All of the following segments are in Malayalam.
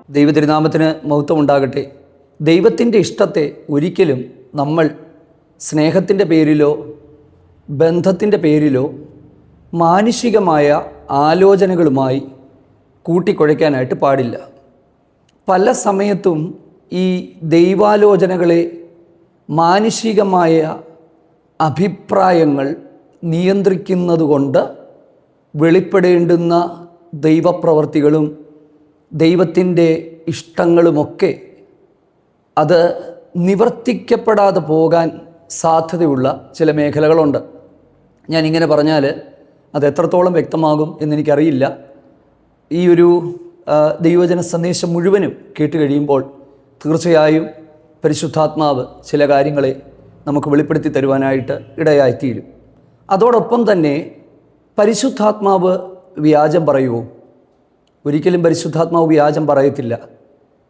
ദൈവതിരുനാമത്തിന് മഹത്വം ഉണ്ടാകട്ടെ. ദൈവത്തിൻ്റെ ഇഷ്ടത്തെ ഒരിക്കലും നമ്മൾ സ്നേഹത്തിൻ്റെ പേരിലോ ബന്ധത്തിൻ്റെ പേരിലോ മാനുഷികമായ ആലോചനകളുമായി കൂട്ടിക്കുഴയ്ക്കാനായിട്ട് പാടില്ല. പല സമയത്തും ഈ ദൈവാലോചനകളെ മാനുഷികമായ അഭിപ്രായങ്ങൾ നിയന്ത്രിക്കുന്നതുകൊണ്ട് വെളിപ്പെടേണ്ടുന്ന ദൈവപ്രവർത്തികളും ദൈവത്തിൻ്റെ ഇഷ്ടങ്ങളുമൊക്കെ അത് നിവർത്തിക്കപ്പെടാതെ പോകാൻ സാധ്യതയുള്ള ചില മേഖലകളുണ്ട്. ഞാനിങ്ങനെ പറഞ്ഞാൽ അത് എത്രത്തോളം വ്യക്തമാകും എന്നെനിക്കറിയില്ല. ഈ ഒരു ദൈവജന സന്ദേശം മുഴുവനും കേട്ട് കഴിയുമ്പോൾ തീർച്ചയായും പരിശുദ്ധാത്മാവ് ചില കാര്യങ്ങളെ നമുക്ക് വെളിപ്പെടുത്തി തരുവാനായിട്ട് ഇടയായിത്തീരും. അതോടൊപ്പം തന്നെ പരിശുദ്ധാത്മാവ് വ്യാജം പറയുമോ? ഒരിക്കലും പരിശുദ്ധാത്മാവ് വ്യാജം പറയത്തില്ല.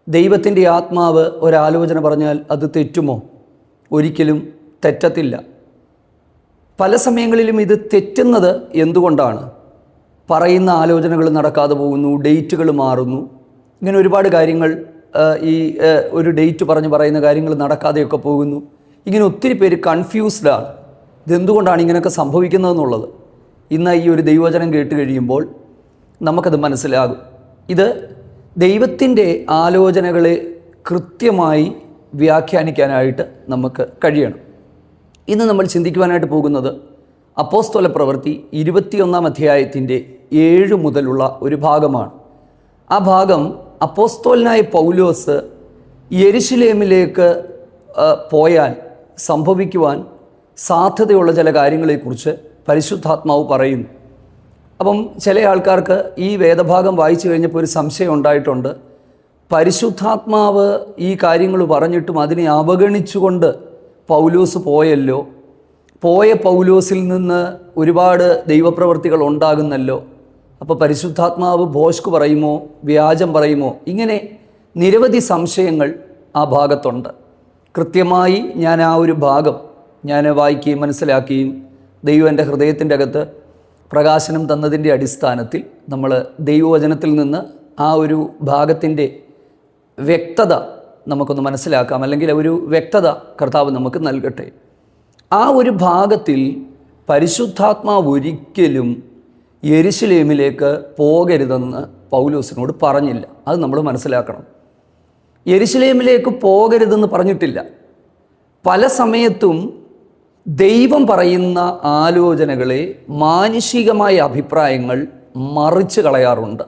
ദൈവത്തിൻ്റെ ആത്മാവ് ഒരാലോചന പറഞ്ഞാൽ അത് തെറ്റുമോ? ഒരിക്കലും തെറ്റത്തില്ല. പല സമയങ്ങളിലും ഇത് തെറ്റുന്നത് എന്തുകൊണ്ടാണ്? പറയുന്ന ആലോചനകൾ നടക്കാതെ പോകുന്നു, ഡേറ്റുകൾ മാറുന്നു, ഇങ്ങനെ ഒരുപാട് കാര്യങ്ങൾ ഒരു ഡേറ്റ് പറയുന്ന കാര്യങ്ങൾ നടക്കാതെയൊക്കെ പോകുന്നു. ഇങ്ങനെ ഒത്തിരി പേര് കൺഫ്യൂസ്ഡാണ്. ഇതെന്തുകൊണ്ടാണ് ഇങ്ങനെയൊക്കെ സംഭവിക്കുന്നതെന്നുള്ളത് ഇന്ന് ഈ ഒരു ദൈവവചനം കേട്ട് കഴിയുമ്പോൾ നമുക്കത് മനസ്സിലാകും. ഇത് ദൈവത്തിൻ്റെ ആലോചനകളെ കൃത്യമായി വ്യാഖ്യാനിക്കാനായിട്ട് നമുക്ക് കഴിയണം. ഇന്ന് നമ്മൾ ചിന്തിക്കുവാനായിട്ട് പോകുന്നത് അപ്പോസ്തല പ്രവൃത്തി 21-ാം അധ്യായത്തിൻ്റെ 7 മുതലുള്ള ഒരു ഭാഗമാണ്. ആ ഭാഗം അപ്പോസ്തലനായ പൗലോസ് യെരുശലേമിലേക്ക് പോയാൽ സംഭവിക്കുവാൻ സാധ്യതയുള്ള ചില കാര്യങ്ങളെക്കുറിച്ച് പരിശുദ്ധാത്മാവ് പറയുന്നു. അപ്പം ചില ആൾക്കാർക്ക് ഈ വേദഭാഗം വായിച്ചു കഴിഞ്ഞപ്പോൾ ഒരു സംശയം ഉണ്ടായിട്ടുണ്ട്. പരിശുദ്ധാത്മാവ് ഈ കാര്യങ്ങൾ പറഞ്ഞിട്ടും അതിനെ അവഗണിച്ചുകൊണ്ട് പൗലോസ് പോയല്ലോ, പോയ പൗലോസിൽ നിന്ന് ഒരുപാട് ദൈവപ്രവർത്തികൾ ഉണ്ടാകുന്നല്ലോ, അപ്പോൾ പരിശുദ്ധാത്മാവ് ഭോഷ്ക് പറയുമോ, വ്യാജം പറയുമോ? ഇങ്ങനെ നിരവധി സംശയങ്ങൾ ആ ഭാഗത്തുണ്ട്. കൃത്യമായി ഞാൻ ആ ഒരു ഭാഗം വായിക്കുകയും മനസ്സിലാക്കുകയും ദൈവം എൻ്റെ ഹൃദയത്തിൻ്റെ അകത്ത് പ്രകാശനം തന്നതിൻ്റെ അടിസ്ഥാനത്തിൽ നമ്മൾ ദൈവവചനത്തിൽ നിന്ന് ആ ഒരു ഭാഗത്തിൻ്റെ വ്യക്തത നമുക്കൊന്ന് മനസ്സിലാക്കാം, അല്ലെങ്കിൽ ഒരു വ്യക്തത കർത്താവ് നമുക്ക് നൽകട്ടെ. ആ ഒരു ഭാഗത്തിൽ പരിശുദ്ധാത്മാവ് ഒരിക്കലും യെരുശലേമിലേക്ക് പോകരുതെന്ന് പൗലോസിനോട് പറഞ്ഞില്ല. അത് നമ്മൾ മനസ്സിലാക്കണം. യെരുശലേമിലേക്ക് പോകരുതെന്ന് പറഞ്ഞിട്ടില്ല. പല സമയത്തും ദൈവം പറയുന്ന ആലോചനകളെ മാനുഷികമായ അഭിപ്രായങ്ങൾ മറിച്ച് കളയാറുണ്ട്.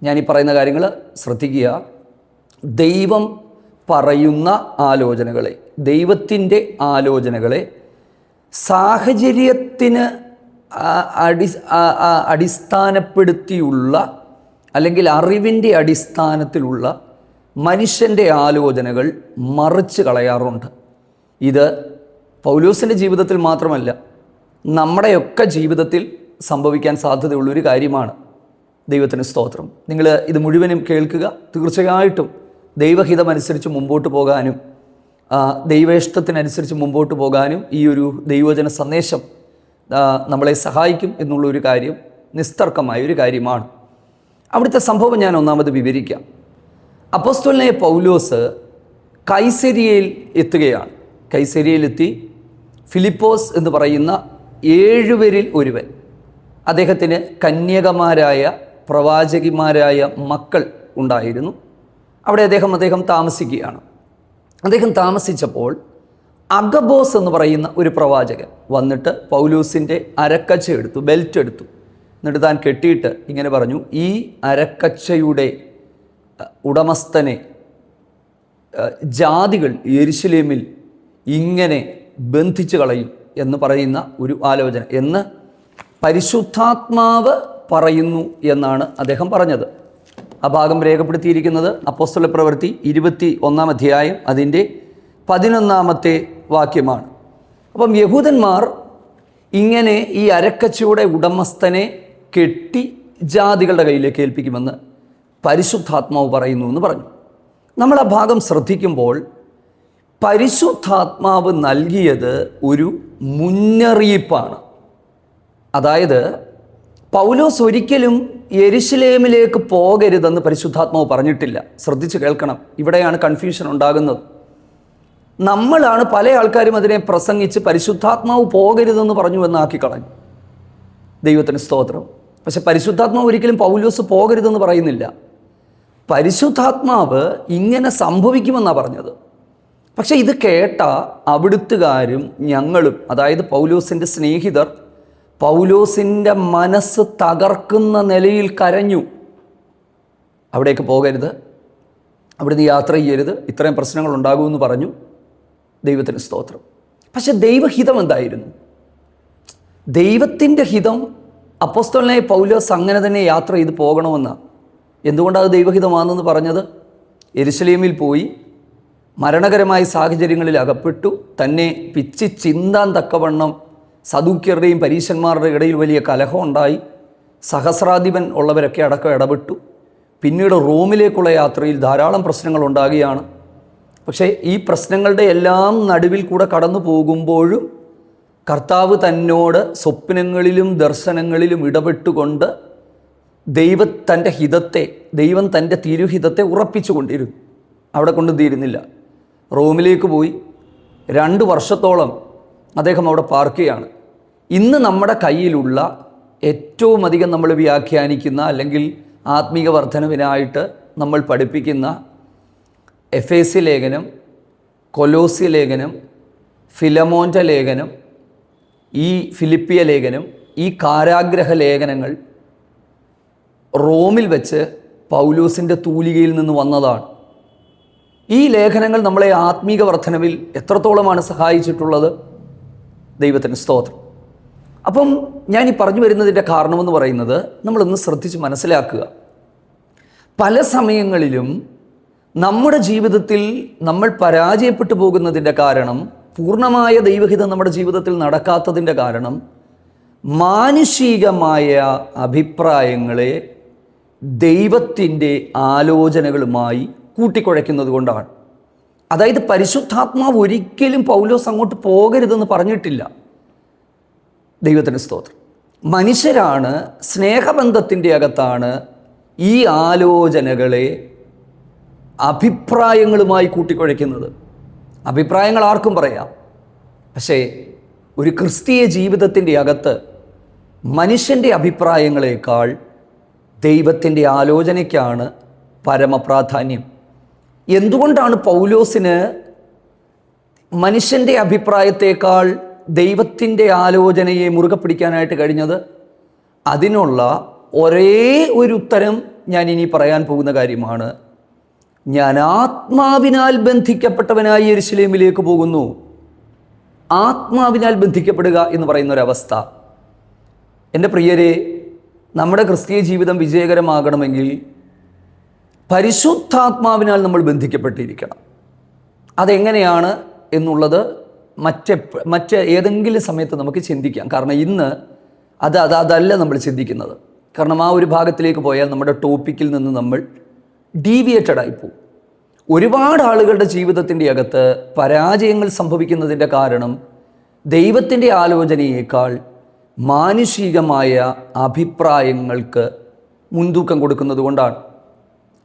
ഞാനീ പറയുന്ന കാര്യങ്ങൾ ശ്രദ്ധിക്കുക. ദൈവം പറയുന്ന ആലോചനകളെ, ദൈവത്തിൻ്റെ ആലോചനകളെ സാഹചര്യത്തിന് അടിസ്ഥാനപ്പെടുത്തിയുള്ള അല്ലെങ്കിൽ അറിവിൻ്റെ അടിസ്ഥാനത്തിലുള്ള മനുഷ്യൻ്റെ ആലോചനകൾ മറിച്ച് കളയാറുണ്ട്. ഇത് പൗലോസിൻ്റെ ജീവിതത്തിൽ മാത്രമല്ല, നമ്മുടെയൊക്കെ ജീവിതത്തിൽ സംഭവിക്കാൻ സാധ്യതയുള്ളൊരു കാര്യമാണ്. ദൈവത്തിന് സ്തോത്രം. നിങ്ങൾ ഇത് മുഴുവനും കേൾക്കുക. തീർച്ചയായിട്ടും ദൈവഹിതമനുസരിച്ച് മുമ്പോട്ട് പോകാനും ദൈവേഷ്ടത്തിനനുസരിച്ച് മുമ്പോട്ട് പോകാനും ഈ ഒരു ദൈവവചന സന്ദേശം നമ്മളെ സഹായിക്കും എന്നുള്ളൊരു കാര്യം നിസ്തർക്കമായൊരു കാര്യമാണ്. അവിടുത്തെ സംഭവം ഞാൻ ഒന്നാമത് വിവരിക്കാം. അപ്പോസ്തലനായ പൗലോസ് കൈസരിയയിൽ എത്തുകയാണ്. കൈസരിയയിലെത്തി ഫിലിപ്പോസ് എന്ന് പറയുന്ന 7 പേരിൽ ഒരുവൻ, അദ്ദേഹത്തിന് കന്യകമാരായ പ്രവാചകിമാരായ മക്കൾ ഉണ്ടായിരുന്നു. അവിടെ അദ്ദേഹം താമസിക്കുകയാണ്. അദ്ദേഹം താമസിച്ചപ്പോൾ അഗബോസ് എന്ന് പറയുന്ന ഒരു പ്രവാചകൻ വന്നിട്ട് പൗലോസിൻ്റെ അരക്കച്ച എടുത്തു, ബെൽറ്റ് എടുത്തു. എന്നിട്ട് താൻ കെട്ടിയിട്ട് ഇങ്ങനെ പറഞ്ഞു, ഈ അരക്കച്ചയുടെ ഉടമസ്ഥനെ ജാതികൾ യെരുശലേമിൽ ഇങ്ങനെ ബന്ധിച്ചു കളയും എന്ന് പറയുന്ന ഒരു ആലോചന എന്ന് പരിശുദ്ധാത്മാവ് പറയുന്നു എന്നാണ് അദ്ദേഹം പറഞ്ഞത്. ആ ഭാഗം രേഖപ്പെടുത്തിയിരിക്കുന്നത് അപ്പോസ്തല പ്രവൃത്തി 21-ാം അധ്യായം അതിൻ്റെ 11-ാമത്തെ വാക്യമാണ്. അപ്പം യഹൂദന്മാർ ഇങ്ങനെ ഈ അരക്കച്ചയുടെ ഉടമസ്ഥനെ കെട്ടി ജാതികളുടെ കയ്യിലേക്ക് ഏൽപ്പിക്കുമെന്ന് പരിശുദ്ധാത്മാവ് പറയുന്നു എന്ന് പറഞ്ഞു. നമ്മൾ ആ ഭാഗം ശ്രദ്ധിക്കുമ്പോൾ പരിശുദ്ധാത്മാവ് നൽകിയത് ഒരു മുന്നറിയിപ്പാണ്. അതായത് പൗലോസ് ഒരിക്കലും യെരുശലേമിലേക്ക് പോകരുതെന്ന് പരിശുദ്ധാത്മാവ് പറഞ്ഞിട്ടില്ല. ശ്രദ്ധിച്ച് കേൾക്കണം, ഇവിടെയാണ് കൺഫ്യൂഷൻ ഉണ്ടാകുന്നത്. നമ്മളാണ് പല ആൾക്കാരും അതിനെ പ്രസംഗിച്ച് പരിശുദ്ധാത്മാവ് പോകരുതെന്ന് പറഞ്ഞു എന്നാക്കി കളഞ്ഞു. ദൈവത്തിന് സ്തോത്രം. പക്ഷെ പരിശുദ്ധാത്മാവ് ഒരിക്കലും പൗലോസ് പോകരുതെന്ന് പറയുന്നില്ല. പരിശുദ്ധാത്മാവ് ഇങ്ങനെ സംഭവിക്കുമെന്നാണ് പറഞ്ഞത്. പക്ഷെ ഇത് കേട്ട അവിടുത്തുകാരും ഞങ്ങളും, അതായത് പൗലോസിൻ്റെ സ്നേഹിതർ, പൗലോസിൻ്റെ മനസ്സ് തകർക്കുന്ന നിലയിൽ കരഞ്ഞു. അവിടേക്ക് പോകരുത്, അവിടുന്ന് യാത്ര ചെയ്യരുത്, ഇത്രയും പ്രശ്നങ്ങൾ ഉണ്ടാകുമെന്ന് പറഞ്ഞു. ദൈവത്തിന് സ്തോത്രം. പക്ഷെ ദൈവഹിതം എന്തായിരുന്നു? ദൈവത്തിൻ്റെ ഹിതം അപ്പോസ്തലനായ പൗലോസ് അങ്ങനെ തന്നെ യാത്ര ചെയ്ത് പോകണമെന്നാണ്. എന്തുകൊണ്ടാണ് ദൈവഹിതമാണെന്ന് പറഞ്ഞത്? യെരുശലേമിൽ പോയി മരണകരമായ സാഹചര്യങ്ങളിൽ അകപ്പെട്ടു, തന്നെ പിച്ചി ചിന്താൻ തക്കവണ്ണം സദൂക്യരുടെയും പരീശന്മാരുടെ ഇടയിൽ വലിയ കലഹം ഉണ്ടായി. സഹസ്രാധിപൻ ഉള്ളവരൊക്കെ അടക്കം ഇടപെട്ടു. പിന്നീട് റോമിലേക്കുള്ള യാത്രയിൽ ധാരാളം പ്രശ്നങ്ങൾ ഉണ്ടാകുകയാണ്. പക്ഷേ ഈ പ്രശ്നങ്ങളുടെ എല്ലാം നടുവിൽ കൂടെ കടന്നു പോകുമ്പോഴും കർത്താവ് തന്നോട് സ്വപ്നങ്ങളിലും ദർശനങ്ങളിലും ഇടപെട്ടുകൊണ്ട് ദൈവം തൻ്റെ തിരുഹിതത്തെ ഉറപ്പിച്ചു കൊണ്ടിരുന്നു. അവിടെ കൊണ്ട് തീരുന്നില്ല. റോമിലേക്ക് പോയി 2 വർഷത്തോളം അദ്ദേഹം അവിടെ പാർക്കുകയാണ്. ഇന്ന് നമ്മുടെ കയ്യിലുള്ള ഏറ്റവും അധികം നമ്മൾ വ്യാഖ്യാനിക്കുന്ന അല്ലെങ്കിൽ ആത്മീക വർധനവിനായിട്ട് നമ്മൾ പഠിപ്പിക്കുന്ന എഫേസ്യ ലേഖനം, കൊലോസ്യ ലേഖനം, ഫിലമോൻ്റെ ലേഖനം, ഈ ഫിലിപ്പിയ ലേഖനം, ഈ കാരാഗ്രഹ ലേഖനങ്ങൾ റോമിൽ വെച്ച് പൗലോസിൻ്റെ തൂലികയിൽ നിന്ന് വന്നതാണ്. ഈ ലേഖനങ്ങൾ നമ്മളെ ആത്മീക വർധനവിൽ എത്രത്തോളമാണ് സഹായിച്ചിട്ടുള്ളത്? ദൈവത്തിന് സ്തോത്രം. അപ്പം ഞാൻ ഈ പറഞ്ഞു വരുന്നതിൻ്റെ കാരണമെന്ന് പറയുന്നത്, നമ്മളൊന്ന് ശ്രദ്ധിച്ച് മനസ്സിലാക്കുക. പല സമയങ്ങളിലും നമ്മുടെ ജീവിതത്തിൽ നമ്മൾ പരാജയപ്പെട്ടു പോകുന്നതിൻ്റെ കാരണം, പൂർണ്ണമായ ദൈവഹിതം നമ്മുടെ ജീവിതത്തിൽ നടക്കാത്തതിൻ്റെ കാരണം, മാനുഷികമായ അഭിപ്രായങ്ങളെ ദൈവത്തിൻ്റെ ആലോചനകളുമായി കൂട്ടിക്കുഴയ്ക്കുന്നത് കൊണ്ടാണ്. അതായത് പരിശുദ്ധാത്മാവ് ഒരിക്കലും പൗലോസ് അങ്ങോട്ട് പോകരുതെന്ന് പറഞ്ഞിട്ടില്ല. ദൈവത്തിന് സ്തോത്രം. മനുഷ്യരാണ്, സ്നേഹബന്ധത്തിൻ്റെ അകത്താണ് ഈ ആലോചനകളെ അഭിപ്രായങ്ങളുമായി കൂട്ടിക്കുഴയ്ക്കുന്നത്. അഭിപ്രായങ്ങൾ ആർക്കും പറയാം. പക്ഷേ ഒരു ക്രിസ്തീയ ജീവിതത്തിൻ്റെ അകത്ത് മനുഷ്യൻ്റെ അഭിപ്രായങ്ങളെക്കാൾ ദൈവത്തിൻ്റെ ആലോചനയ്ക്കാണ് പരമപ്രാധാന്യം. എന്തുകൊണ്ടാണ് പൗലോസിന് മനുഷ്യൻ്റെ അഭിപ്രായത്തേക്കാൾ ദൈവത്തിൻ്റെ ആലോചനയെ മുറുകെ പിടിക്കാനായിട്ട് കഴിഞ്ഞത്? അതിനുള്ള ഒരേ ഒരു ഉത്തരം ഞാൻ ഇനി പറയാൻ പോകുന്ന കാര്യമാണ്. ഞാൻ ആത്മാവിനാൽ ബന്ധിക്കപ്പെട്ടവനായി യെരുശലേമിലേക്ക് പോകുന്നു. ആത്മാവിനാൽ ബന്ധിക്കപ്പെടുക എന്ന് പറയുന്നൊരവസ്ഥ. എൻ്റെ പ്രിയരെ, നമ്മുടെ ക്രിസ്തീയ ജീവിതം വിജയകരമാകണമെങ്കിൽ പരിശുദ്ധാത്മാവിനാൽ നമ്മൾ ബന്ധിക്കപ്പെട്ടിരിക്കണം. അതെങ്ങനെയാണ് എന്നുള്ളത് മറ്റ് ഏതെങ്കിലും സമയത്ത് നമുക്ക് ചിന്തിക്കാം. കാരണം ഇന്ന് അതല്ല നമ്മൾ ചിന്തിക്കുന്നത്. കാരണം ആ ഒരു ഭാഗത്തിലേക്ക് പോയാൽ നമ്മുടെ ടോപ്പിക്കിൽ നിന്ന് നമ്മൾ ഡീവിയേറ്റഡായി പോകും. ഒരുപാട് ആളുകളുടെ ജീവിതത്തിൻ്റെ അകത്ത് പരാജയങ്ങൾ സംഭവിക്കുന്നതിൻ്റെ കാരണം ദൈവത്തിൻ്റെ ആലോചനയേക്കാൾ മാനുഷികമായ അഭിപ്രായങ്ങൾക്ക് മുൻതൂക്കം കൊടുക്കുന്നത് കൊണ്ടാണ്.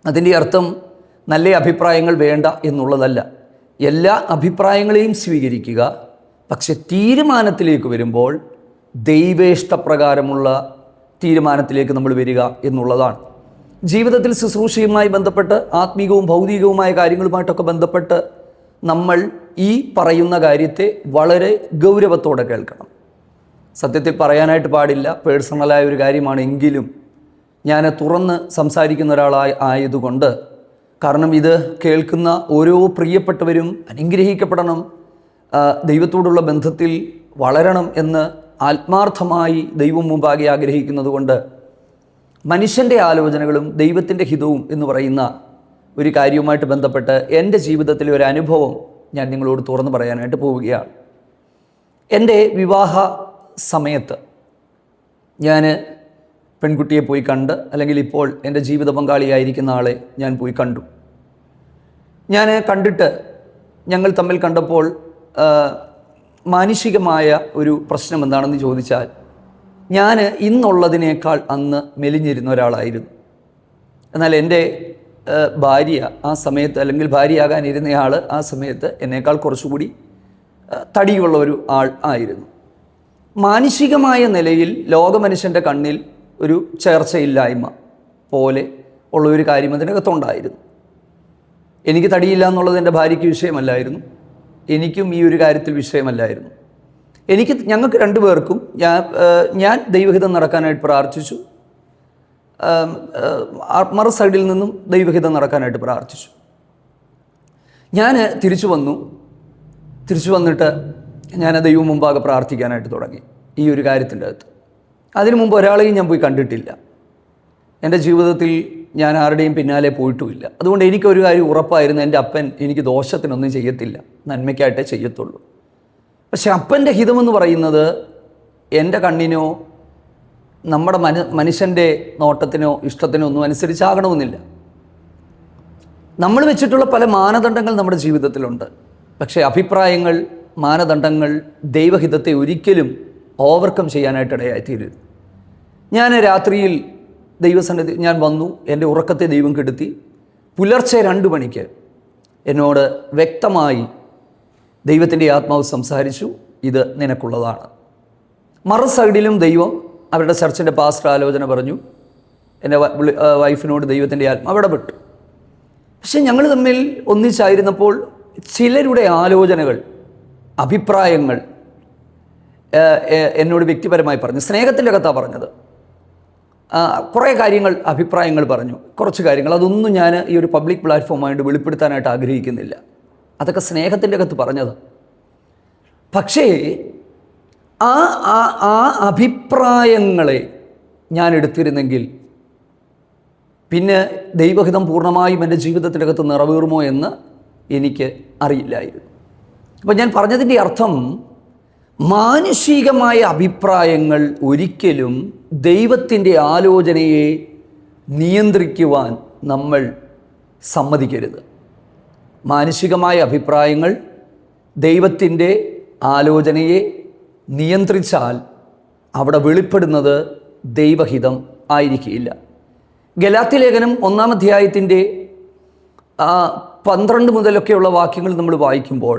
അതിൻ്റെ അർത്ഥം നല്ല അഭിപ്രായങ്ങൾ വേണ്ട എന്നുള്ളതല്ല. എല്ലാ അഭിപ്രായങ്ങളെയും സ്വീകരിക്കുക, പക്ഷെ തീരുമാനത്തിലേക്ക് വരുമ്പോൾ ദൈവേഷ്ടപ്രകാരമുള്ള തീരുമാനത്തിലേക്ക് നമ്മൾ വരിക എന്നുള്ളതാണ്. ജീവിതത്തിൽ ശുശ്രൂഷയുമായി ബന്ധപ്പെട്ട് ആത്മീകവും ഭൗതികവുമായ കാര്യങ്ങളുമായിട്ടൊക്കെ ബന്ധപ്പെട്ട് നമ്മൾ ഈ പറയുന്ന കാര്യത്തെ വളരെ ഗൗരവത്തോടെ കേൾക്കണം. സത്യത്തിൽ പറയാനായിട്ട് പാടില്ല, പേഴ്സണലായ ഒരു കാര്യമാണ്. എങ്കിലും ഞാൻ തുറന്ന് സംസാരിക്കുന്ന ആയതുകൊണ്ട്, കാരണം ഇത് കേൾക്കുന്ന ഓരോ പ്രിയപ്പെട്ടവരും അനുഗ്രഹിക്കപ്പെടണം, ദൈവത്തോടുള്ള ബന്ധത്തിൽ വളരണം എന്ന് ആത്മാർത്ഥമായി ദൈവം മുമ്പാകെ ആഗ്രഹിക്കുന്നത് കൊണ്ട് മനുഷ്യൻ്റെ ആലോചനകളും ദൈവത്തിൻ്റെ ഹിതവും എന്ന് പറയുന്ന ഒരു കാര്യവുമായിട്ട് ബന്ധപ്പെട്ട് എൻ്റെ ജീവിതത്തിലെ ഒരു അനുഭവം ഞാൻ നിങ്ങളോട് തുറന്നു പറയാനായിട്ട് പോവുകയാണ്. എൻ്റെ വിവാഹ സമയത്ത് ഞാൻ പെൺകുട്ടിയെ പോയി കണ്ട്, അല്ലെങ്കിൽ ഇപ്പോൾ എൻ്റെ ജീവിത പങ്കാളിയായിരിക്കുന്ന ആളെ ഞാൻ പോയി കണ്ടു. ഞാൻ കണ്ടിട്ട് ഞങ്ങൾ തമ്മിൽ കണ്ടപ്പോൾ മാനുഷികമായ ഒരു പ്രശ്നം എന്താണെന്ന് ചോദിച്ചാൽ, ഞാൻ ഇന്നുള്ളതിനേക്കാൾ അന്ന് മെലിഞ്ഞിരുന്ന ഒരാളായിരുന്നു. എന്നാൽ എൻ്റെ ഭാര്യ ആ സമയത്ത്, അല്ലെങ്കിൽ ഭാര്യയാകാനിരുന്നയാൾ ആ സമയത്ത് എന്നേക്കാൾ കുറച്ചുകൂടി തടിയുള്ള ഒരു ആൾ ആയിരുന്നു. മാനുഷികമായ നിലയിൽ ലോകമനുഷ്യൻ്റെ കണ്ണിൽ ഒരു ചേർച്ചയില്ലായ്മ പോലെ ഉള്ള ഒരു കാര്യം അതിനകത്തുണ്ടായിരുന്നു. എനിക്ക് തടിയില്ല എന്നുള്ളത് എൻ്റെ ഭാര്യയ്ക്ക് വിഷയമല്ലായിരുന്നു, എനിക്കും ഈ ഒരു കാര്യത്തിൽ വിഷയമല്ലായിരുന്നു. ഞങ്ങൾക്ക് രണ്ടുപേർക്കും ഞാൻ ദൈവഹിതം നടക്കാനായിട്ട് പ്രാർത്ഥിച്ചു, മറു സൈഡിൽ നിന്നും ദൈവഹിതം നടക്കാനായിട്ട് പ്രാർത്ഥിച്ചു. ഞാൻ തിരിച്ചു വന്നിട്ട് ഞാൻ ദൈവം മുമ്പാകെ പ്രാർത്ഥിക്കാനായിട്ട് തുടങ്ങി ഈ ഒരു കാര്യത്തിൻ്റെ അകത്ത്. അതിനു മുമ്പ് ഒരാളെയും ഞാൻ പോയി കണ്ടിട്ടില്ല. എൻ്റെ ജീവിതത്തിൽ ഞാൻ ആരുടെയും പിന്നാലെ പോയിട്ടുമില്ല. അതുകൊണ്ട് എനിക്കൊരു കാര്യം ഉറപ്പായിരുന്നു, എൻ്റെ അപ്പൻ എനിക്ക് ദോഷത്തിനൊന്നും ചെയ്യത്തില്ല, നന്മയ്ക്കായിട്ടേ ചെയ്യത്തുള്ളൂ. പക്ഷെ അപ്പൻ്റെ ഹിതമെന്ന് പറയുന്നത് എൻ്റെ കണ്ണിനോ നമ്മുടെ മനുഷ്യൻ്റെ നോട്ടത്തിനോ ഇഷ്ടത്തിനോ ഒന്നും അനുസരിച്ചാകണമെന്നില്ല. നമ്മൾ വെച്ചിട്ടുള്ള പല മാനദണ്ഡങ്ങൾ നമ്മുടെ ജീവിതത്തിലുണ്ട്. പക്ഷേ അഭിപ്രായങ്ങൾ, മാനദണ്ഡങ്ങൾ ദൈവഹിതത്തെ ഒരിക്കലും ഓവർകം ചെയ്യാനായിട്ട് ഇടയായിത്തീരരുത്. ഞാൻ രാത്രിയിൽ ദൈവസന്നിധി ഞാൻ വന്നു, എൻ്റെ ഉറക്കത്തെ ദൈവം കെടുത്തി. പുലർച്ചെ 2 മണിക്ക് എന്നോട് വ്യക്തമായി ദൈവത്തിൻ്റെ ആത്മാവ് സംസാരിച്ചു, ഇത് നിനക്കുള്ളതാണ്. മറു സൈഡിലും ദൈവം അവരുടെ ചർച്ചിൻ്റെ പാസ്റ്റർ ആലോചന പറഞ്ഞു. എൻ്റെ വൈഫിനോട് ദൈവത്തിൻ്റെ ആത്മാവ് ഇടപെട്ടു. പക്ഷെ ഞങ്ങൾ തമ്മിൽ ഒന്നിച്ചായിരുന്നപ്പോൾ ചിലരുടെ ആലോചനകൾ, അഭിപ്രായങ്ങൾ എന്നോട് വ്യക്തിപരമായി പറഞ്ഞു. സ്നേഹത്തിൻ്റെ കഥയാണ് പറഞ്ഞത്. കുറേ കാര്യങ്ങൾ, അഭിപ്രായങ്ങൾ പറഞ്ഞു, കുറച്ച് കാര്യങ്ങൾ. അതൊന്നും ഞാൻ ഈ ഒരു പബ്ലിക് പ്ലാറ്റ്ഫോമായിട്ട് വെളിപ്പെടുത്താനായിട്ട് ആഗ്രഹിക്കുന്നില്ല. അതൊക്കെ സ്നേഹത്തിൻ്റെ അകത്ത് പറഞ്ഞത്. പക്ഷേ ആ അഭിപ്രായങ്ങളെ ഞാൻ എടുത്തിരുന്നെങ്കിൽ പിന്നെ ദൈവഹിതം പൂർണ്ണമായും എൻ്റെ ജീവിതത്തിൻ്റെ അകത്ത് നിറവേറുമോ എന്ന് എനിക്ക് അറിയില്ലായിരുന്നു. അപ്പോൾ ഞാൻ പറഞ്ഞതിൻ്റെ അർത്ഥം, മാനുഷികമായ അഭിപ്രായങ്ങൾ ഒരിക്കലും ദൈവത്തിൻ്റെ ആലോചനയെ നിയന്ത്രിക്കുവാൻ നമ്മൾ സമ്മതിക്കരുത്. മാനുഷികമായ അഭിപ്രായങ്ങൾ ദൈവത്തിൻ്റെ ആലോചനയെ നിയന്ത്രിച്ചാൽ അവിടെ വെളിപ്പെടുന്നത് ദൈവഹിതം ആയിരിക്കില്ല. ഗലാത്യ ലേഖനം 1-ാം അധ്യായത്തിൻ്റെ 12 മുതലൊക്കെയുള്ള വാക്യങ്ങൾ നമ്മൾ വായിക്കുമ്പോൾ,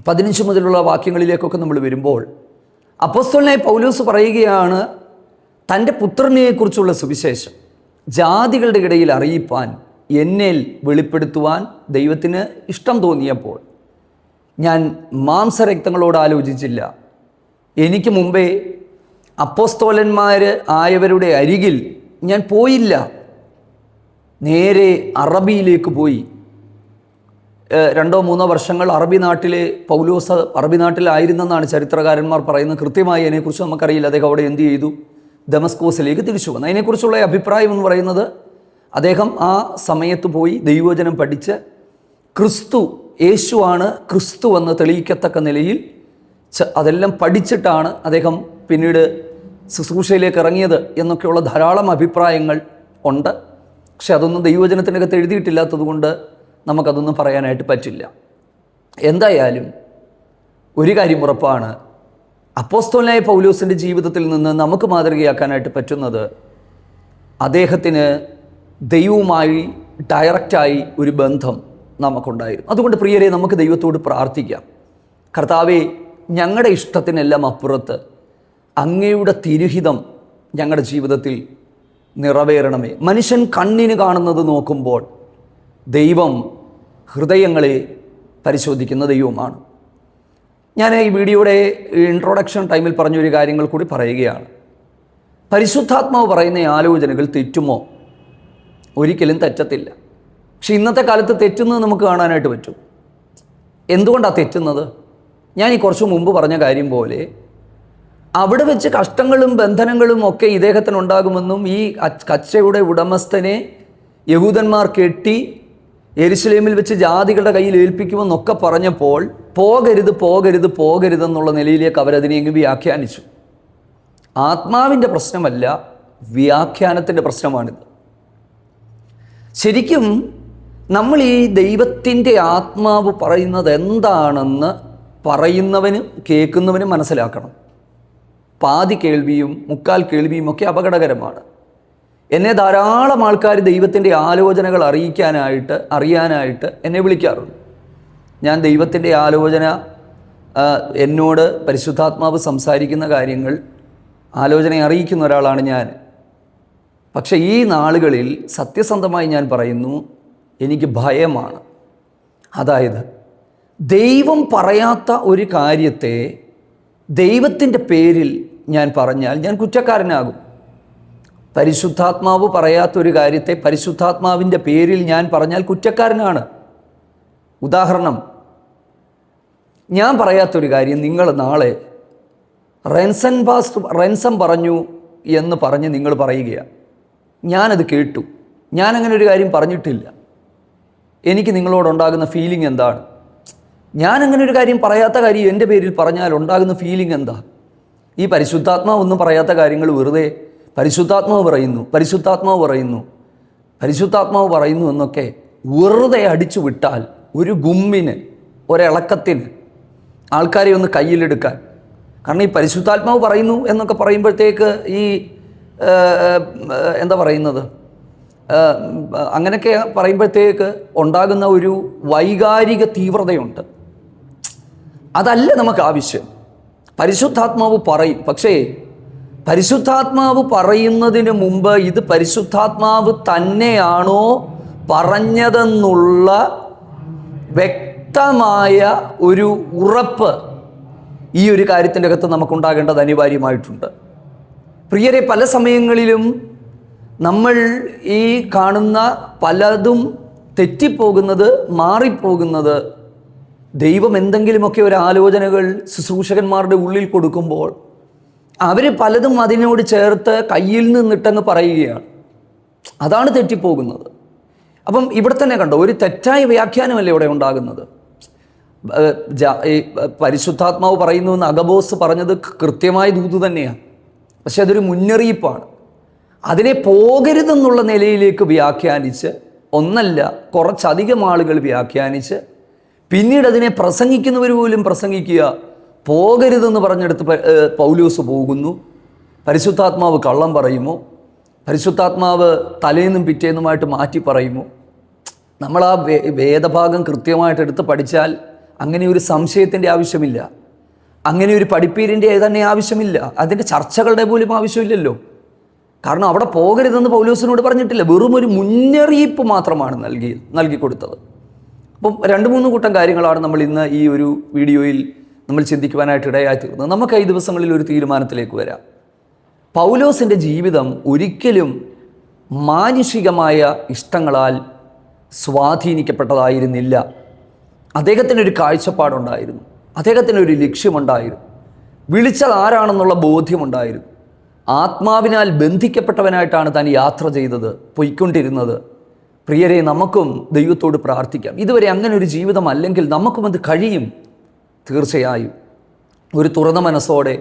15 മുതലുള്ള വാക്യങ്ങളിലേക്കൊക്കെ നമ്മൾ വരുമ്പോൾ, അപ്പോസ്തലനായ പൗലോസ് പറയുകയാണ്, തൻ്റെ പുത്രനെക്കുറിച്ചുള്ള സുവിശേഷം ജാതികളുടെ ഇടയിൽ അറിയിപ്പാൻ എന്നിൽ വെളിപ്പെടുത്തുവാൻ ദൈവത്തിന് ഇഷ്ടം തോന്നിയപ്പോൾ ഞാൻ മാംസരക്തങ്ങളോട് ആലോചിച്ചില്ല. എനിക്ക് മുമ്പേ അപ്പോസ്തോലന്മാർ ആയവരുടെ അരികിൽ ഞാൻ പോയില്ല, നേരെ അറബിയിലേക്ക് പോയി. 2-3 വർഷങ്ങൾ അറബി നാട്ടിലെ പൗലോസ് അറബി നാട്ടിലായിരുന്നെന്നാണ് ചരിത്രകാരന്മാർ പറയുന്നത്. കൃത്യമായി അതിനെക്കുറിച്ച് നമുക്കറിയില്ല. അദ്ദേഹം അവിടെ എന്ത് ചെയ്തു? ദമസ്കോസിലേക്ക് തിരിച്ചു വന്നു. അതിനെക്കുറിച്ചുള്ള അഭിപ്രായം എന്ന് പറയുന്നത്, അദ്ദേഹം ആ സമയത്ത് പോയി ദൈവവചനം പഠിച്ച് ക്രിസ്തു, യേശുവാണ് ക്രിസ്തു എന്ന് തെളിയിക്കത്തക്ക നിലയിൽ അതെല്ലാം പഠിച്ചിട്ടാണ് അദ്ദേഹം പിന്നീട് ശുശ്രൂഷയിലേക്ക് ഇറങ്ങിയത് എന്നൊക്കെയുള്ള ധാരാളം അഭിപ്രായങ്ങൾ ഉണ്ട്. പക്ഷെ അതൊന്നും ദൈവവചനത്തിനകത്ത് എഴുതിയിട്ടില്ലാത്തത് കൊണ്ട് നമുക്കതൊന്നും പറയാനായിട്ട് പറ്റില്ല. എന്തായാലും ഒരു കാര്യം ഉറപ്പാണ്, അപ്പോസ്തലനായ പൗലോസിൻ്റെ ജീവിതത്തിൽ നിന്ന് നമുക്ക് മാതൃകയാക്കാനായിട്ട് പറ്റുന്നത്, അദ്ദേഹത്തിന് ദൈവവുമായി ഡയറക്റ്റായി ഒരു ബന്ധം നമുക്കുണ്ടായിരുന്നു. അതുകൊണ്ട് പ്രിയരെ, നമുക്ക് ദൈവത്തോട് പ്രാർത്ഥിക്കാം. കർത്താവേ, ഞങ്ങളുടെ ഇഷ്ടത്തിനെല്ലാം അപ്പുറത്ത് അങ്ങയുടെ തിരുഹിതം ഞങ്ങളുടെ ജീവിതത്തിൽ നിറവേറണമേ. മനുഷ്യൻ കണ്ണിന് കാണുന്നത് നോക്കുമ്പോൾ ദൈവം ഹൃദയങ്ങളെ പരിശോധിക്കുന്ന ദൈവമാണ്. ഞാൻ ഈ വീഡിയോയുടെ ഇൻട്രൊഡക്ഷൻ ടൈമിൽ പറഞ്ഞൊരു കാര്യങ്ങൾ കൂടി പറയുകയാണ്. പരിശുദ്ധാത്മാവ് പറയുന്ന ആലോചനകൾ തെറ്റുമോ? ഒരിക്കലും തെറ്റത്തില്ല. പക്ഷെ ഇന്നത്തെ കാലത്ത് തെറ്റുന്നത് നമുക്ക് കാണാനായിട്ട് പറ്റും. എന്തുകൊണ്ടാണ് തെറ്റുന്നത്? ഞാൻ ഈ കുറച്ച് മുമ്പ് പറഞ്ഞ കാര്യം പോലെ, അവിടെ വെച്ച് കഷ്ടങ്ങളും ബന്ധനങ്ങളും ഒക്കെ ഇദ്ദേഹത്തിനുണ്ടാകുമെന്നും ഈ കച്ചയുടെ ഉടമസ്ഥനെ യഹൂദന്മാർ കെട്ടി യെരുശലേമിൽ വെച്ച് ജാതികളുടെ കയ്യിൽ ഏൽപ്പിക്കുമെന്നൊക്കെ പറഞ്ഞപ്പോൾ പോകരുത് പോകരുത് പോകരുതെന്നുള്ള നിലയിലേക്ക് അവരതിനെങ്ങ് വ്യാഖ്യാനിച്ചു. ആത്മാവിൻ്റെ പ്രശ്നമല്ല, വ്യാഖ്യാനത്തിൻ്റെ പ്രശ്നമാണിത്. ശരിക്കും നമ്മൾ ഈ ദൈവത്തിൻ്റെ ആത്മാവ് പറയുന്നത് എന്താണെന്ന് പറയുന്നവനും കേൾക്കുന്നവനും മനസ്സിലാക്കണം. പാതി കേൾവിയും മുക്കാൽ കേൾവിയും ഒക്കെ അപകടകരമാണ്. എന്നെ ധാരാളം ആൾക്കാർ ദൈവത്തിൻ്റെ ആലോചനകൾ അറിയാനായിട്ട് എന്നെ വിളിക്കാറുണ്ട്. ഞാൻ ദൈവത്തിൻ്റെ ആലോചന, എന്നോട് പരിശുദ്ധാത്മാവ് സംസാരിക്കുന്ന കാര്യങ്ങൾ ആലോചന അറിയിക്കുന്ന ഒരാളാണ് ഞാൻ. പക്ഷേ ഈ നാളുകളിൽ സത്യസന്ധമായി ഞാൻ പറയുന്നു, എനിക്ക് ഭയമാണ്. അതായത് ദൈവം പറയാത്ത ഒരു കാര്യത്തെ ദൈവത്തിൻ്റെ പേരിൽ ഞാൻ പറഞ്ഞാൽ ഞാൻ കുറ്റക്കാരനാകും. പരിശുദ്ധാത്മാവ് പറയാത്തൊരു കാര്യത്തെ പരിശുദ്ധാത്മാവിൻ്റെ പേരിൽ ഞാൻ പറഞ്ഞാൽ കുറ്റക്കാരനാണ്. ഉദാഹരണം, ഞാൻ പറയാത്തൊരു കാര്യം നിങ്ങൾ നാളെ റെൻസം പറഞ്ഞു എന്ന് പറഞ്ഞ് നിങ്ങൾ പറയുകയാണ്. ഞാനത് കേട്ടു, ഞാനങ്ങനെ ഒരു കാര്യം പറഞ്ഞിട്ടില്ല. എനിക്ക് നിങ്ങളോടുണ്ടാകുന്ന ഫീലിംഗ് എന്താണ്? ഞാനങ്ങനെ ഒരു കാര്യം പറയാത്ത കാര്യം എൻ്റെ പേരിൽ പറഞ്ഞാൽ ഉണ്ടാകുന്ന ഫീലിംഗ് എന്താ? ഈ പരിശുദ്ധാത്മാവ് ഒന്നും പറയാത്ത കാര്യങ്ങൾ വെറുതെ പരിശുദ്ധാത്മാവ് പറയുന്നു എന്നൊക്കെ വെറുതെ അടിച്ചു വിട്ടാൽ ഒരു ഗുമ്മിന്, ഒരിളക്കത്തിന്, ആൾക്കാരെ ഒന്ന് കയ്യിലെടുക്കാൻ. കാരണം ഈ പരിശുദ്ധാത്മാവ് പറയുന്നു എന്നൊക്കെ പറയുമ്പോഴത്തേക്ക് ഈ എന്താ പറയുന്നത്, അങ്ങനെയൊക്കെ പറയുമ്പോഴത്തേക്ക് ഉണ്ടാകുന്ന ഒരു വൈകാരിക തീവ്രതയുണ്ട്. അതല്ല നമുക്ക് ആവശ്യം. പരിശുദ്ധാത്മാവ് പറയും, പക്ഷേ പരിശുദ്ധാത്മാവ് പറയുന്നതിന് മുമ്പ് ഇത് പരിശുദ്ധാത്മാവ് തന്നെയാണോ പറഞ്ഞതെന്നുള്ള വ്യക്തമായ ഒരു ഉറപ്പ് ഈ ഒരു കാര്യത്തിൻ്റെ അകത്ത് നമുക്കുണ്ടാകേണ്ടത് അനിവാര്യമായിട്ടുണ്ട്. പ്രിയരെ, പല സമയങ്ങളിലും നമ്മൾ ഈ കാണുന്ന പലതും തെറ്റിപ്പോകുന്നത്, മാറിപ്പോകുന്നത് ദൈവം എന്തെങ്കിലുമൊക്കെ ഒരു ആലോചനകൾ ശുശ്രൂഷകന്മാരുടെ ഉള്ളിൽ കൊടുക്കുമ്പോൾ അവർ പലതും അതിനോട് ചേർത്ത് കയ്യിൽ നിന്നിട്ടങ്ങ് പറയുകയാണ്. അതാണ് തെറ്റിപ്പോകുന്നത്. അപ്പം ഇവിടെ തന്നെ കണ്ടോ, ഒരു തെറ്റായ വ്യാഖ്യാനമല്ലേ ഇവിടെ ഉണ്ടാകുന്നത്. പരിശുദ്ധാത്മാവ് പറയുന്നു എന്ന് അഗബോസ് പറഞ്ഞത് കൃത്യമായ ദൂത് തന്നെയാണ്. പക്ഷെ അതൊരു മുന്നറിയിപ്പാണ്. അതിനെ പോകരുതെന്നുള്ള നിലയിലേക്ക് വ്യാഖ്യാനിച്ച്, ഒന്നല്ല കുറച്ചധികം ആളുകൾ വ്യാഖ്യാനിച്ച്, പിന്നീട് അതിനെ പ്രസംഗിക്കുന്നവർ പോലും പ്രസംഗിക്കുക, പോകരുതെന്ന് പറഞ്ഞെടുത്ത് പൗലോസ് പോകുന്നു. പരിശുദ്ധാത്മാവ് കള്ളം പറയുമോ? പരിശുദ്ധാത്മാവ് തലേന്നും പിറ്റേന്നുമായിട്ട് മാറ്റി പറയുമോ? നമ്മൾ ആ വേദഭാഗം കൃത്യമായിട്ട് എടുത്ത് പഠിച്ചാൽ അങ്ങനെ ഒരു സംശയത്തിൻ്റെ ആവശ്യമില്ല, അങ്ങനെ ഒരു പഠിപ്പീരിൻ്റെ തന്നെ ആവശ്യമില്ല, അതിൻ്റെ ചർച്ചകളുടെ പോലും ആവശ്യമില്ലല്ലോ. കാരണം അവിടെ പോകരുതെന്ന് പൗലോസിനോട് പറഞ്ഞിട്ടില്ല, വെറും ഒരു മുന്നറിയിപ്പ് മാത്രമാണ് നൽകി കൊടുത്തത്. അപ്പം 2-3 കൂട്ടം കാര്യങ്ങളാണ് നമ്മൾ ഇന്ന് ഈ ഒരു വീഡിയോയിൽ നമ്മൾ ചിന്തിക്കുവാനായിട്ട് ഇടയായി തീർന്നത്. നമുക്ക് ഈ ദിവസങ്ങളിൽ ഒരു തീരുമാനത്തിലേക്ക് വരാം. പൗലോസിൻ്റെ ജീവിതം ഒരിക്കലും മാനുഷികമായ ഇഷ്ടങ്ങളാൽ സ്വാധീനിക്കപ്പെട്ടതായിരുന്നില്ല. അദ്ദേഹത്തിനൊരു കാഴ്ചപ്പാടുണ്ടായിരുന്നു, അദ്ദേഹത്തിനൊരു ലക്ഷ്യമുണ്ടായിരുന്നു, വിളിച്ചത് ആരാണെന്നുള്ള ബോധ്യമുണ്ടായിരുന്നു. ആത്മാവിനാൽ ബന്ധിക്കപ്പെട്ടവനായിട്ടാണ് താൻ യാത്ര ചെയ്തത്, പൊയ്ക്കൊണ്ടിരുന്നത്. പ്രിയരെ, നമുക്കും ദൈവത്തോട് പ്രാർത്ഥിക്കാം. ഇതുവരെ അങ്ങനെ ഒരു ജീവിതം അല്ലെങ്കിൽ നമുക്കും അത് കഴിയും. തീർച്ചയായും ഒരു തുറന്ന മനസ്സോടെ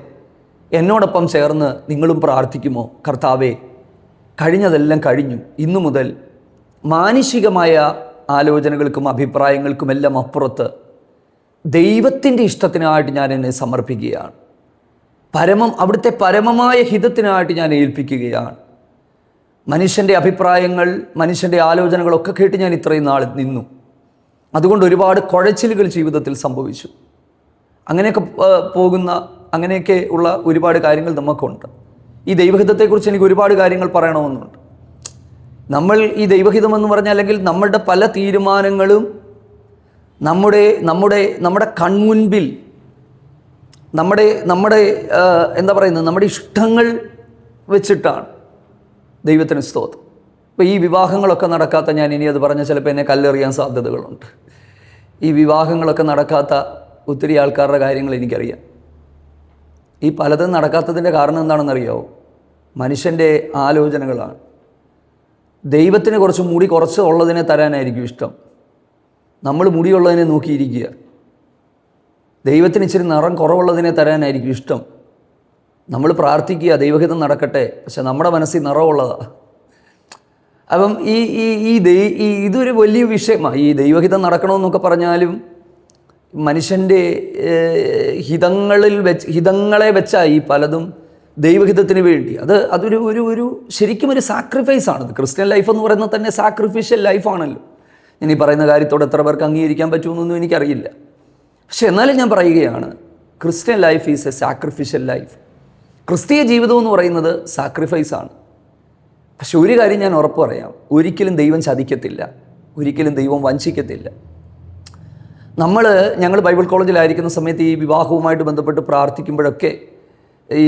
എന്നോടൊപ്പം ചേർന്ന് നിങ്ങളും പ്രാർത്ഥിക്കുമോ? കർത്താവേ, കഴിഞ്ഞതെല്ലാം കഴിഞ്ഞു, ഇന്നു മുതൽ മാനുഷികമായ ആലോചനകൾക്കും അഭിപ്രായങ്ങൾക്കുമെല്ലാം അപ്പുറത്ത് ദൈവത്തിൻ്റെ ഇഷ്ടത്തിനായിട്ട് ഞാൻ എന്നെ സമർപ്പിക്കുകയാണ്. അവിടുത്തെ പരമമായ ഹിതത്തിനായിട്ട് ഞാൻ ഏൽപ്പിക്കുകയാണ്. മനുഷ്യൻ്റെ അഭിപ്രായങ്ങൾ, മനുഷ്യൻ്റെ ആലോചനകളൊക്കെ കേട്ട് ഞാൻ ഇത്രയും നാൾ നിന്നു. അതുകൊണ്ട് ഒരുപാട് കുഴച്ചിലുകൾ ജീവിതത്തിൽ സംഭവിച്ചു. അങ്ങനെയൊക്കെ ഉള്ള ഒരുപാട് കാര്യങ്ങൾ നമുക്കുണ്ട്. ഈ ദൈവഹിതത്തെക്കുറിച്ച് എനിക്ക് ഒരുപാട് കാര്യങ്ങൾ പറയണമെന്നുണ്ട്. നമ്മൾ ഈ ദൈവഹിതം എന്ന് പറഞ്ഞാൽ, അല്ലെങ്കിൽ നമ്മളുടെ പല തീരുമാനങ്ങളും നമ്മുടെ കൺമുൻപിൽ നമ്മുടെ എന്താ പറയുന്നത്, നമ്മുടെ ഇഷ്ടങ്ങൾ വെച്ചിട്ടാണ്. ദൈവത്തിന് സ്തോത്രം. ഇപ്പോൾ ഈ വിവാഹങ്ങളൊക്കെ നടക്കാത്ത, ഞാൻ ഇനി അത് പറഞ്ഞാൽ ചിലപ്പോൾ എന്നെ കല്ലെറിയാൻ സാധ്യതകളുണ്ട്. ഈ വിവാഹങ്ങളൊക്കെ നടക്കാത്ത ഒത്തിരി ആൾക്കാരുടെ കാര്യങ്ങൾ എനിക്കറിയാം. ഈ പലതും നടക്കാത്തതിൻ്റെ കാരണം എന്താണെന്നറിയാമോ? മനുഷ്യൻ്റെ ആലോചനകളാണ്. ദൈവത്തിന് കുറച്ച് ഉള്ളതിനെ തരാനായിരിക്കും ഇഷ്ടം. നമ്മൾ മുടിയുള്ളതിനെ നോക്കിയിരിക്കുക. ദൈവത്തിന് ഇച്ചിരി നിറം കുറവുള്ളതിനെ തരാനായിരിക്കും ഇഷ്ടം. നമ്മൾ പ്രാർത്ഥിക്കുക ദൈവഹിതം നടക്കട്ടെ, പക്ഷെ നമ്മുടെ മനസ്സിൽ നിറവുള്ളതാണ്. അപ്പം ഇതൊരു വലിയ വിഷയമാണ്. ഈ ദൈവഹിതം നടക്കണമെന്നൊക്കെ പറഞ്ഞാലും മനുഷ്യൻ്റെ ഹിതങ്ങളെ വെച്ചാൽ ഈ പലതും ദൈവഹിതത്തിന് വേണ്ടി അതൊരു ഒരു ഒരു ശരിക്കും ഒരു സാക്രിഫൈസാണത്. ക്രിസ്ത്യൻ ലൈഫ് എന്ന് പറയുന്നത് തന്നെ സാക്രിഫിഷ്യൽ ലൈഫാണല്ലോ. ഞാൻ ഈ പറയുന്ന കാര്യത്തോട് എത്ര പേർക്ക് അംഗീകരിക്കാൻ പറ്റുമെന്നൊന്നും എനിക്കറിയില്ല. പക്ഷെ എന്നാലും ഞാൻ പറയുകയാണ്, Christian life is A sacrificial life. ക്രിസ്തീയ ജീവിതം എന്ന് പറയുന്നത് സാക്രിഫൈസാണ്. പക്ഷെ ഒരു കാര്യം ഞാൻ ഉറപ്പ് പറയാം, ഒരിക്കലും ദൈവം ചതിക്കത്തില്ല, ഒരിക്കലും ദൈവം വഞ്ചിക്കത്തില്ല. ഞങ്ങൾ ബൈബിൾ കോളേജിലായിരിക്കുന്ന സമയത്ത് ഈ വിവാഹവുമായിട്ട് ബന്ധപ്പെട്ട് പ്രാർത്ഥിക്കുമ്പോഴൊക്കെ ഈ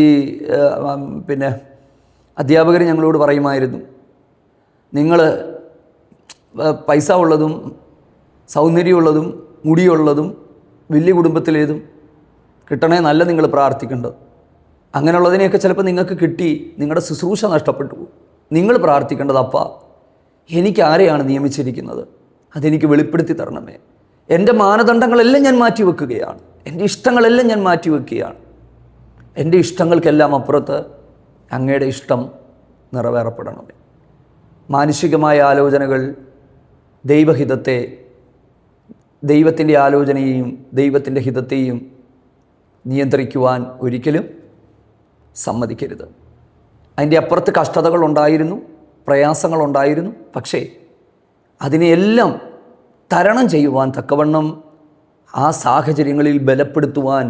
അധ്യാപകർ ഞങ്ങളോട് പറയുമായിരുന്നു, നിങ്ങൾ പൈസ ഉള്ളതും സൗന്ദര്യമുള്ളതും മുടിയുള്ളതും വലിയ കുടുംബത്തിലേതും കിട്ടണേ നല്ല നിങ്ങൾ പ്രാർത്ഥിക്കേണ്ടത്. അങ്ങനെയുള്ളതിനെയൊക്കെ ചിലപ്പോൾ നിങ്ങൾക്ക് കിട്ടി നിങ്ങളുടെ ശുശ്രൂഷ നഷ്ടപ്പെട്ടു പോകും. നിങ്ങൾ പ്രാർത്ഥിക്കേണ്ടത്, അപ്പാ എനിക്ക് ആരെയാണ് നിയമിച്ചിരിക്കുന്നത്, അതെനിക്ക് വെളിപ്പെടുത്തി തരണമേ. എൻ്റെ മാനദണ്ഡങ്ങളെല്ലാം ഞാൻ മാറ്റിവെക്കുകയാണ്, എൻ്റെ ഇഷ്ടങ്ങളെല്ലാം ഞാൻ മാറ്റിവെക്കുകയാണ്. എൻ്റെ ഇഷ്ടങ്ങൾക്കെല്ലാം അപ്പുറത്ത് അങ്ങയുടെ ഇഷ്ടം നിറവേറപ്പെടണമേ. മാനുഷികമായ ആലോചനകൾ ദൈവത്തിൻ്റെ ആലോചനയെയും ദൈവത്തിൻ്റെ ഹിതത്തെയും നിയന്ത്രിക്കുവാൻ ഒരിക്കലും സമ്മതിക്കരുത്. അതിൻ്റെ അപ്പുറത്ത് കഷ്ടതകളുണ്ടായിരുന്നു, പ്രയാസങ്ങളുണ്ടായിരുന്നു. പക്ഷേ അതിനെയെല്ലാം തരണം ചെയ്യുവാൻ തക്കവണ്ണം ആ സാഹചര്യങ്ങളിൽ ബലപ്പെടുത്തുവാൻ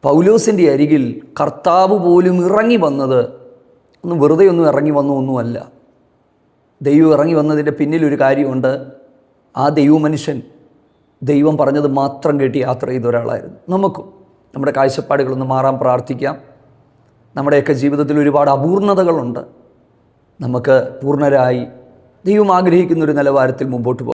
പൗലോസിൻ്റെ അരികിൽ കർത്താവ് പോലും ഇറങ്ങി വന്നത് വെറുതെ ഒന്നും ഇറങ്ങി ഒന്നുമല്ല. ദൈവം ഇറങ്ങി വന്നതിൻ്റെ പിന്നിലൊരു കാര്യമുണ്ട്. ആ ദൈവമനുഷ്യൻ ദൈവം പറഞ്ഞത് മാത്രം കേട്ട് യാത്ര ചെയ്ത ഒരാളായിരുന്നു. നമുക്കും നമ്മുടെ കാഴ്ചപ്പാടുകളൊന്ന് മാറാൻ പ്രാർത്ഥിക്കാം. നമ്മുടെയൊക്കെ ജീവിതത്തിൽ ഒരുപാട് അപൂർണതകളുണ്ട്. നമുക്ക് പൂർണ്ണരായി ദൈവം ആഗ്രഹിക്കുന്നൊരു നിലവാരത്തിൽ മുമ്പോട്ട് പോകാം.